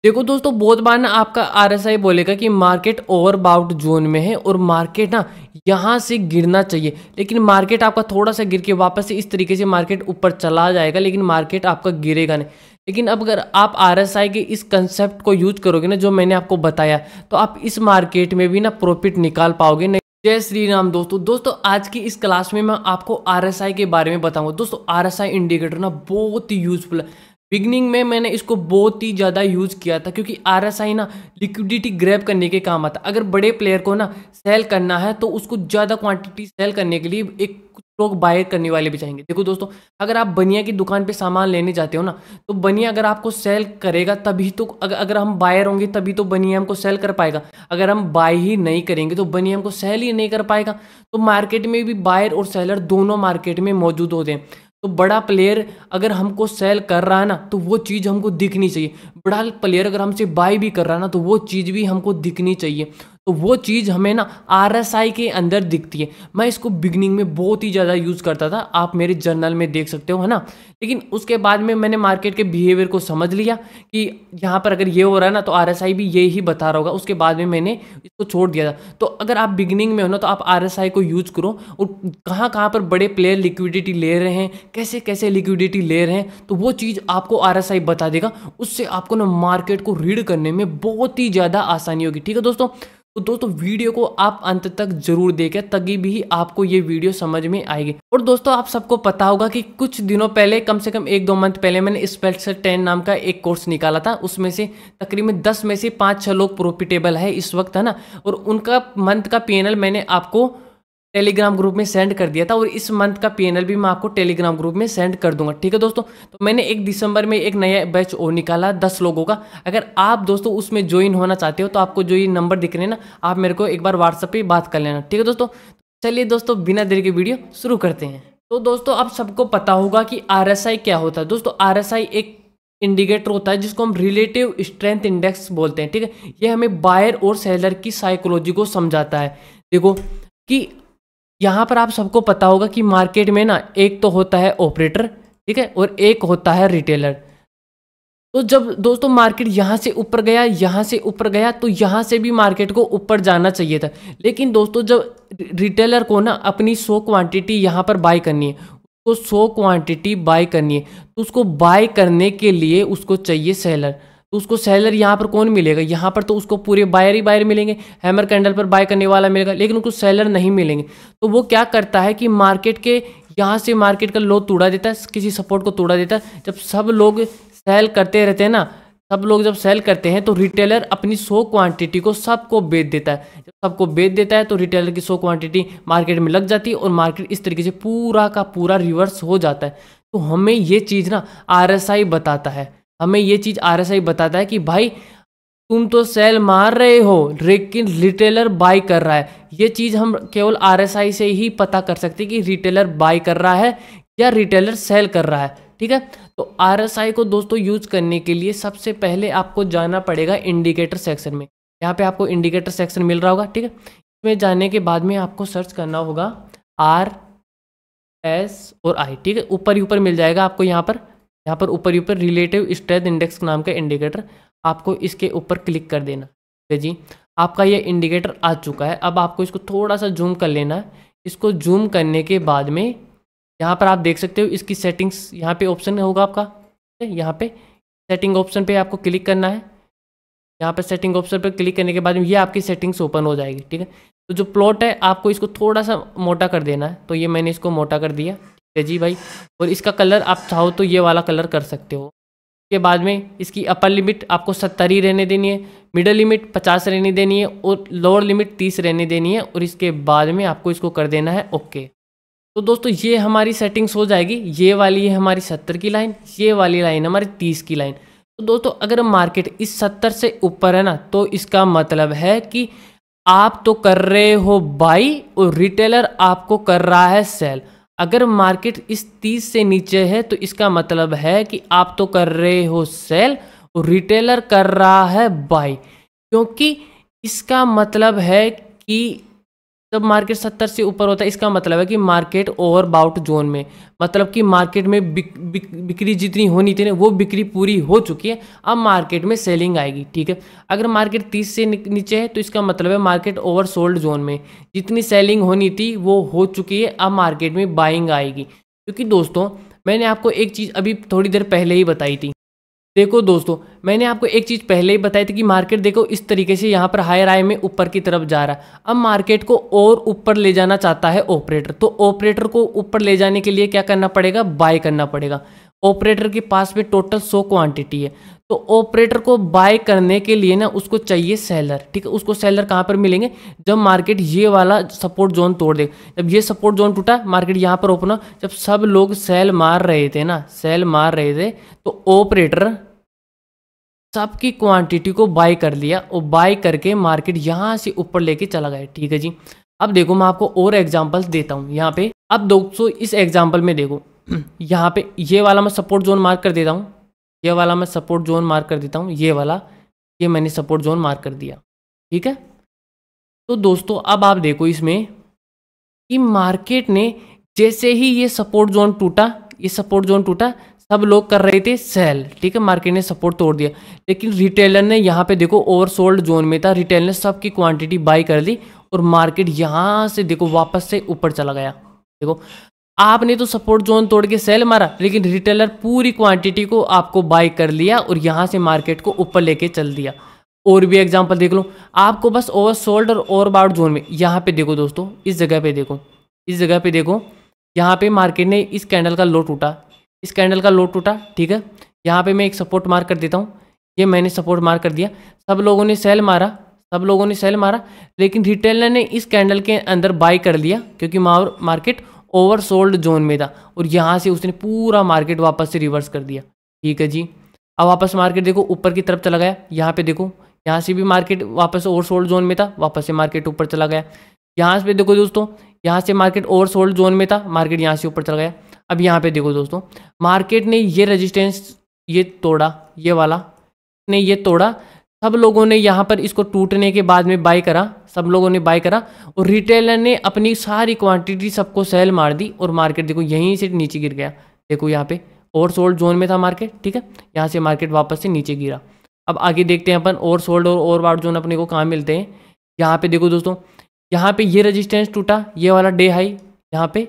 देखो दोस्तों, बहुत बार ना आपका आरएसआई बोलेगा कि मार्केट ओवरबाउट जोन में है और मार्केट ना यहाँ से गिरना चाहिए, लेकिन मार्केट आपका थोड़ा सा गिर के वापस से इस तरीके से मार्केट ऊपर चला जाएगा, लेकिन मार्केट आपका गिरेगा नहीं। लेकिन अब अगर आप आरएसआई के इस कंसेप्ट को यूज करोगे ना, जो मैंने आपको बताया, तो आप इस मार्केट में भी ना प्रॉफिट निकाल पाओगे। नहीं, जय श्री राम दोस्तों आज की इस क्लास में मैं आपको आरएसआई के बारे में बताऊंगा। दोस्तों आरएसआई इंडिकेटर ना बहुत ही यूजफुल है। बिगनिंग में मैंने इसको बहुत ही ज़्यादा यूज़ किया था, क्योंकि आरएसआई ना लिक्विडिटी ग्रैब करने के काम आता है। अगर बड़े प्लेयर को ना सेल करना है तो उसको ज़्यादा क्वांटिटी सेल करने के लिए कुछ लोग बाय करने वाले भी चाहेंगे। देखो दोस्तों, अगर आप बनिया की दुकान पे सामान लेने जाते हो ना, तो बनिया अगर आपको सेल करेगा तभी तो, अगर हम बायर होंगे तभी तो बनिया हमको सेल कर पाएगा। अगर हम बाय ही नहीं करेंगे तो बनिया हमको सेल ही नहीं कर पाएगा। तो मार्केट में भी बायर और सेलर दोनों मार्केट में मौजूद होते हैं। तो बड़ा प्लेयर अगर हमको सेल कर रहा है ना, तो वो चीज़ हमको दिखनी चाहिए। बड़ा प्लेयर अगर हमसे बाय भी कर रहा है ना, तो वो चीज़ भी हमको दिखनी चाहिए। तो वो चीज़ हमें ना आरएसआई के अंदर दिखती है। मैं इसको बिगनिंग में बहुत ही ज़्यादा यूज़ करता था, आप मेरे जर्नल में देख सकते हो, है ना। लेकिन उसके बाद में मैंने मार्केट के बिहेवियर को समझ लिया कि यहाँ पर अगर ये हो रहा है ना, तो आरएसआई भी ये ही बता रहा होगा। उसके बाद में मैंने इसको छोड़ दिया था। तो अगर आप बिगिनिंग में हो ना, तो आप आरएसआई को यूज़ करो, और कहाँ कहाँ पर बड़े प्लेयर लिक्विडिटी ले रहे हैं, कैसे कैसे लिक्विडिटी ले रहे हैं, तो वो चीज़ आपको आरएसआई बता देगा। उससे आपको ना मार्केट को रीड करने में बहुत ही ज़्यादा आसानी होगी। ठीक है दोस्तों, तो दोस्तों वीडियो को आप अंत तक जरूर देखें, तभी भी आपको ये वीडियो समझ में आएगी। और दोस्तों आप सबको पता होगा कि कुछ दिनों पहले, कम से कम 1-2 मंथ पहले, मैंने स्पेशल 10 नाम का एक कोर्स निकाला था। उसमें से तकरीबन 10 में से 5-6 लोग प्रॉफिटेबल है इस वक्त, है ना। और उनका मंथ का पीएनएल मैंने आपको टेलीग्राम ग्रुप में सेंड कर दिया था, और इस मंथ का पीएनएल भी मैं आपको टेलीग्राम ग्रुप में सेंड कर दूंगा। ठीक है दोस्तों, तो मैंने 1 दिसंबर में एक नया बैच और निकाला 10 लोगों का। अगर आप दोस्तों उसमें ज्वाइन होना चाहते हो, तो आपको जो ये नंबर दिख रहे हैं ना, आप मेरे को एक बार व्हाट्सएप पे बात कर लेना। ठीक है दोस्तों, चलिए दोस्तों बिना देरी के वीडियो शुरू करते हैं। तो दोस्तों आप सबको पता होगा कि आरएसआई क्या होता है। दोस्तों आरएसआई एक इंडिकेटर होता है जिसको हम रिलेटिव स्ट्रेंथ इंडेक्स बोलते हैं। ठीक है, ये हमें बायर और सेलर की साइकोलॉजी को समझाता है। देखो कि यहाँ पर आप सबको पता होगा कि मार्केट में ना एक तो होता है ऑपरेटर, ठीक है, और एक होता है रिटेलर। तो जब दोस्तों मार्केट यहाँ से ऊपर गया, यहाँ से ऊपर गया, तो यहाँ से भी मार्केट को ऊपर जाना चाहिए था। लेकिन दोस्तों जब रिटेलर को ना अपनी 100 क्वांटिटी यहाँ पर बाय करनी है, उसको 100 क्वांटिटी बाय करनी है, तो उसको बाय करने के लिए उसको चाहिए सेलर। तो उसको सेलर यहाँ पर कौन मिलेगा? यहाँ पर तो उसको पूरे बायर ही बायर मिलेंगे, हैमर कैंडल पर बाय करने वाला मिलेगा, लेकिन उसको सेलर नहीं मिलेंगे। तो वो क्या करता है कि मार्केट के यहाँ से मार्केट का लो तोड़ा देता है, किसी सपोर्ट को तोड़ा देता है। जब सब लोग सेल करते रहते हैं ना, सब लोग जब सेल करते हैं, तो रिटेलर अपनी 100 क्वांटिटी को सबको बेच देता है। जब सबको बेच देता है तो रिटेलर की 100 क्वांटिटी मार्केट में लग जाती है, और मार्केट इस तरीके से पूरा का पूरा रिवर्स हो जाता है। तो हमें ये चीज़ ना आरएसआई बताता है, हमें ये चीज़ आरएसआई बताता है कि भाई तुम तो सेल मार रहे हो, लेकिन रिटेलर बाय कर रहा है। ये चीज़ हम केवल आरएसआई से ही पता कर सकते हैं कि रिटेलर बाय कर रहा है या रिटेलर सेल कर रहा है। ठीक है, तो आरएसआई को दोस्तों यूज करने के लिए सबसे पहले आपको जाना पड़ेगा इंडिकेटर सेक्शन में। यहाँ पे आपको इंडिकेटर सेक्शन मिल रहा होगा। ठीक है, इसमें जाने के बाद में आपको सर्च करना होगा आर एस और आई। ठीक है, ऊपर ही ऊपर मिल जाएगा आपको, यहाँ पर ऊपर ही ऊपर रिलेटिव स्ट्रेंथ इंडेक्स नाम का इंडिकेटर, आपको इसके ऊपर क्लिक कर देना है जी। आपका ये इंडिकेटर आ चुका है। अब आपको इसको थोड़ा सा जूम कर लेना है। इसको जूम करने के बाद में यहाँ पर आप देख सकते हो इसकी सेटिंग्स, यहाँ पे ऑप्शन होगा आपका, यहाँ पे सेटिंग ऑप्शन पे आपको क्लिक करना है। यहाँ पे सेटिंग ऑप्शन पर क्लिक करने के बाद में ये आपकी सेटिंग्स ओपन हो जाएगी। ठीक है, तो जो प्लॉट है आपको इसको थोड़ा सा मोटा कर देना है। तो ये मैंने इसको मोटा कर दिया, ठीक है जी भाई। और इसका कलर आप चाहो तो ये वाला कलर कर सकते हो। के बाद में इसकी अपर लिमिट आपको 70 ही रहने देनी है, मिडल लिमिट 50 रहने देनी है, और लोअर लिमिट 30 रहने देनी है। और इसके बाद में आपको इसको कर देना है ओके। तो दोस्तों ये हमारी सेटिंग्स हो जाएगी। ये वाली है हमारी 70 की लाइन, ये वाली लाइन हमारी 30 की लाइन। तो दोस्तों अगर मार्केट इस 70 से ऊपर है ना, तो इसका मतलब है कि आप तो कर रहे हो बाई और रिटेलर आपको कर रहा है सेल। अगर मार्केट इस 30 से नीचे है तो इसका मतलब है कि आप तो कर रहे हो सेल और रिटेलर कर रहा है बाई, क्योंकि इसका मतलब है कि जब मार्केट 70 से ऊपर होता है इसका मतलब है कि मार्केट ओवरबाउट जोन में, मतलब कि मार्केट में बिक्री जितनी होनी थी ना वो बिक्री पूरी हो चुकी है, अब मार्केट में सेलिंग आएगी। ठीक है, अगर मार्केट 30 से नीचे है तो इसका मतलब है मार्केट ओवरसोल्ड जोन में, जितनी सेलिंग होनी थी वो हो चुकी है, अब मार्केट में बाइंग आएगी। क्योंकि दोस्तों मैंने आपको एक चीज़ अभी थोड़ी देर पहले ही बताई थी। देखो दोस्तों मैंने आपको एक चीज़ पहले ही बताई थी कि मार्केट देखो इस तरीके से यहाँ पर हायर हाई में ऊपर की तरफ जा रहा है। अब मार्केट को और ऊपर ले जाना चाहता है ऑपरेटर, तो ऑपरेटर को ऊपर ले जाने के लिए क्या करना पड़ेगा, बाय करना पड़ेगा। ऑपरेटर के पास में टोटल 100 क्वांटिटी है, तो ऑपरेटर को बाय करने के लिए ना उसको चाहिए सेलर। ठीक है, उसको सेलर कहाँ पर मिलेंगे, जब मार्केट ये वाला सपोर्ट जोन तोड़ दे, जब ये सपोर्ट जोन टूटा मार्केट यहाँ पर ओपन हो, जब सब लोग सेल मार रहे थे ना, सेल मार रहे थे, तो ऑपरेटर सबकी क्वांटिटी को बाय कर लिया और बाय करके मार्केट यहाँ से ऊपर लेके चला गया। ठीक है जी, अब देखो मैं आपको और एग्जांपल्स देता हूँ यहाँ पे। अब दोस्तों इस एग्जांपल में देखो यहाँ पे ये वाला मैं सपोर्ट जोन मार्क कर देता हूँ, ये वाला मैं सपोर्ट जोन मार्क कर देता हूँ, ये वाला, ये मैंने सपोर्ट जोन मार्क कर दिया। ठीक है, तो दोस्तों अब आप देखो इसमें कि मार्केट ने जैसे ही ये सपोर्ट जोन टूटा, ये सपोर्ट जोन टूटा, सब लोग कर रहे थे सेल। ठीक है, मार्केट ने सपोर्ट तोड़ दिया, लेकिन रिटेलर ने यहाँ पे देखो ओवरसोल्ड जोन में था, रिटेलर ने सबकी क्वांटिटी बाई कर ली और मार्केट यहाँ से देखो वापस से ऊपर चला गया। देखो आपने तो सपोर्ट जोन तोड़ के सेल मारा, लेकिन रिटेलर पूरी क्वांटिटी को आपको बाई कर लिया और यहाँ से मार्केट को ऊपर लेके चल दिया। और भी एग्जाम्पल देख लो, आपको बस ओवरसोल्ड और ओवरबाउट जोन में, यहाँ पे देखो दोस्तों, इस जगह पे देखो, इस जगह पे देखो, यहाँ पे मार्केट ने इस कैंडल का लो टूटा, इस कैंडल का लो टूटा। ठीक है, यहाँ पे मैं एक सपोर्ट मार्क कर देता हूँ, ये मैंने सपोर्ट मार्क कर दिया, सब लोगों ने सेल मारा, सब लोगों ने सेल मारा, लेकिन रिटेलर ने इस कैंडल के अंदर बाय कर लिया क्योंकि मार्केट ओवरसोल्ड जोन में था और यहाँ से उसने पूरा मार्केट वापस से रिवर्स कर दिया। ठीक है जी, अब वापस मार्केट देखो ऊपर की तरफ चला गया, यहाँ पे देखो यहाँ से भी मार्केट वापस ओवरसोल्ड जोन में था, वापस से मार्केट ऊपर चला गया। यहाँ पे देखो दोस्तों, यहाँ से मार्केट ओवरसोल्ड जोन में था, मार्केट यहाँ से ऊपर चला गया। अब यहाँ पे देखो दोस्तों, मार्केट ने ये रेजिस्टेंस ये तोड़ा, ये वाला ने ये तोड़ा, सब लोगों ने यहाँ पर इसको टूटने के बाद में बाय करा, सब लोगों ने बाय करा और रिटेलर ने अपनी सारी क्वांटिटी सबको सेल मार दी और मार्केट देखो यहीं से नीचे गिर गया। देखो यहाँ पे ओवरसोल्ड जोन में था मार्केट। ठीक है, यहाँ से मार्केट वापस से नीचे गिरा। अब आगे देखते हैं अपन ओवरसोल्ड और ओवरबाउट जोन अपने को कहाँ मिलते हैं। यहाँ पे देखो दोस्तों, यहाँ पे ये रेजिस्टेंस टूटा, ये वाला डे हाई, यहाँ पे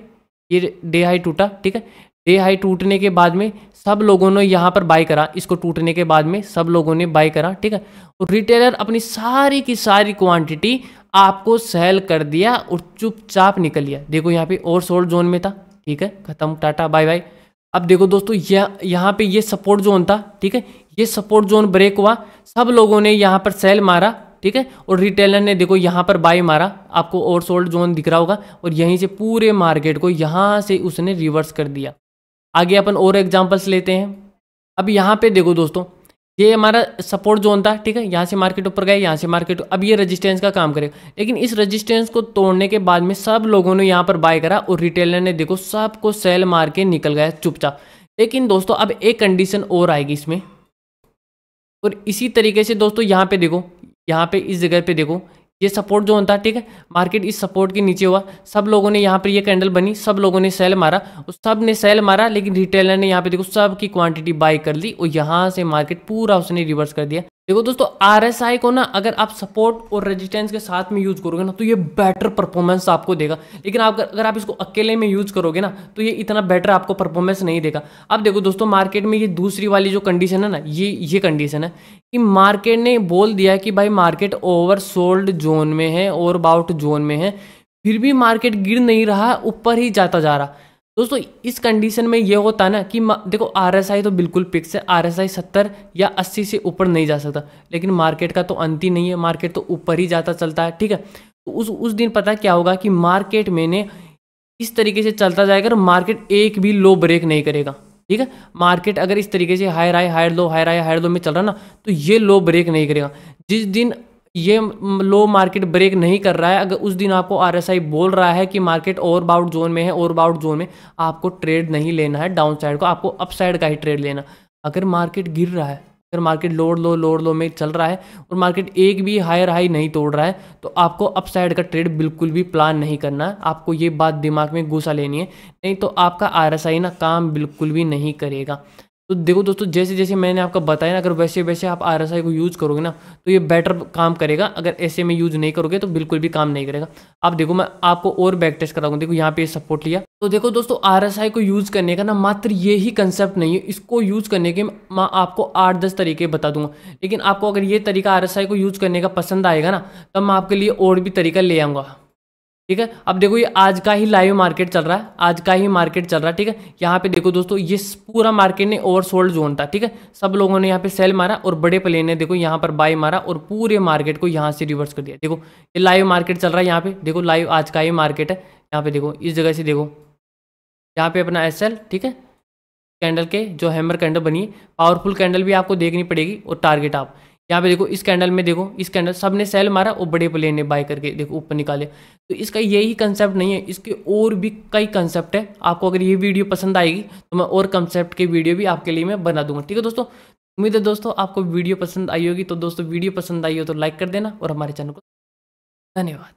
ये डे हाई टूटा। ठीक है, डे हाई टूटने के बाद में सब लोगों ने यहाँ पर बाय करा, इसको टूटने के बाद में सब लोगों ने बाय करा। ठीक है, और रिटेलर अपनी सारी की सारी क्वांटिटी आपको सेल कर दिया और चुपचाप निकल लिया। देखो यहाँ पे ओवरसोल्ड जोन में था। ठीक है, खत्म, टाटा बाय बाय। अब देखो दोस्तों यहाँ पे ये सपोर्ट जोन था। ठीक है, ये सपोर्ट जोन ब्रेक हुआ, सब लोगों ने यहाँ पर सेल मारा। ठीक है, और रिटेलर ने देखो यहाँ पर बाय मारा, आपको ओवरसोल्ड जोन दिख रहा होगा, और यहीं से पूरे मार्केट को यहाँ से उसने रिवर्स कर दिया। आगे अपन और एग्जांपल्स लेते हैं। अब यहाँ पे देखो दोस्तों, ये हमारा सपोर्ट जोन था। ठीक है, यहाँ से मार्केट ऊपर गए, यहाँ से मार्केट, अब ये रेजिस्टेंस का काम करेगा, लेकिन इस रेजिस्टेंस को तोड़ने के बाद में सब लोगों ने यहाँ पर बाय करा और रिटेलर ने देखो सबको सेल मार के निकल गया चुपचाप। लेकिन दोस्तों अब एक कंडीशन और आएगी इसमें, और इसी तरीके से दोस्तों यहाँ पे देखो, यहाँ पे इस जगह पे देखो, ये सपोर्ट जोन था। ठीक है, मार्केट इस सपोर्ट के नीचे हुआ, सब लोगों ने यहाँ पर ये कैंडल बनी, सब लोगों ने सेल मारा, और सब ने सेल मारा, लेकिन रिटेलर ने यहाँ पे देखो सब की क्वांटिटी बाय कर ली और यहाँ से मार्केट पूरा उसने रिवर्स कर दिया। देखो दोस्तों आरएसआई को ना अगर आप सपोर्ट और रेजिस्टेंस के साथ में यूज करोगे ना तो ये बेटर परफॉर्मेंस आपको देगा, लेकिन आप अगर आप इसको अकेले में यूज करोगे ना तो ये इतना बेटर आपको परफॉर्मेंस नहीं देगा। अब देखो दोस्तों मार्केट में ये दूसरी वाली जो कंडीशन है ना, ये कंडीशन है कि मार्केट ने बोल दिया कि भाई मार्केट ओवरसोल्ड जोन में है, ओवरबाउट जोन में है, फिर भी मार्केट गिर नहीं रहा, ऊपर ही जाता जा रहा। दोस्तों इस कंडीशन में ये होता है ना कि देखो आरएसआई तो बिल्कुल फिक्स है, आरएसआई 70 या 80 से ऊपर नहीं जा सकता, लेकिन मार्केट का तो अंत ही नहीं है, मार्केट तो ऊपर ही जाता चलता है। ठीक है, तो उस दिन पता क्या होगा कि मार्केट में ने इस तरीके से चलता जाएगा और मार्केट एक भी लो ब्रेक नहीं करेगा। ठीक है, मार्केट अगर इस तरीके से higher high higher low, higher high higher low में चल रहा ना तो ये लो ब्रेक नहीं करेगा। जिस दिन ये लो मार्केट ब्रेक नहीं कर रहा है, अगर उस दिन आपको आरएसआई बोल रहा है कि मार्केट ओवरबाउट जोन में है, ओवरबाउट जोन में आपको ट्रेड नहीं लेना है डाउन साइड को, आपको अप साइड का ही ट्रेड लेना। अगर मार्केट गिर रहा है अगर मार्केट लोड लो में चल रहा है और मार्केट एक भी हायर हाई नहीं तोड़ रहा है तो आपको अपसाइड का ट्रेड बिल्कुल भी प्लान नहीं करना है। आपको ये बात दिमाग में घुसा लेनी है, नहीं तो आपका आरएसआई ना काम बिल्कुल भी नहीं करेगा। तो देखो दोस्तों, जैसे जैसे मैंने आपको बताया ना, अगर वैसे वैसे आप आरएसआई को यूज़ करोगे ना तो ये बेटर काम करेगा। अगर ऐसे में यूज़ नहीं करोगे तो बिल्कुल भी काम नहीं करेगा। आप देखो, मैं आपको और बैक टेस्ट कराऊंगा। देखो यहाँ पे सपोर्ट लिया। तो देखो दोस्तों, आरएसआई को यूज़ करने का ना मात्र ये ही कंसेप्ट नहीं है, इसको यूज़ करने के मैं आपको 8-10 तरीके बता दूंगा। लेकिन आपको अगर ये तरीका आरएसआई को यूज़ करने का पसंद आएगा ना, तब मैं आपके लिए और भी तरीका ले आऊँगा। ठीक है, अब देखो ये आज का ही लाइव मार्केट चल रहा है, आज का ही मार्केट चल रहा है। ठीक है, यहाँ पे देखो दोस्तों, ये पूरा मार्केट ने ओवरसोल्ड जोन था। ठीक है, सब लोगों ने यहाँ पे सेल मारा और बड़े प्लेयर ने देखो यहाँ पर बाय मारा और पूरे मार्केट को यहाँ से रिवर्स कर दिया। देखो ये लाइव मार्केट चल रहा है, यहाँ पे देखो लाइव आज का ही मार्केट है। यहाँ पे देखो इस जगह से देखो, यहाँ पे अपना एसएल, ठीक है, कैंडल के जो हैमर कैंडल बनी है, पावरफुल कैंडल भी आपको देखनी पड़ेगी और टारगेट आप यहाँ पे देखो, इस कैंडल में देखो, इस कैंडल सब ने सेल मारा और बड़े प्लेयर ने बाय करके देखो ऊपर निकाले। तो इसका यही कंसेप्ट नहीं है, इसके और भी कई कंसेप्ट है। आपको अगर ये वीडियो पसंद आएगी तो मैं और कंसेप्ट की वीडियो भी आपके लिए मैं बना दूंगा। ठीक है दोस्तों, उम्मीद है दोस्तों आपको वीडियो पसंद आई होगी। तो दोस्तों वीडियो पसंद आई हो तो लाइक कर देना और हमारे चैनल को धन्यवाद।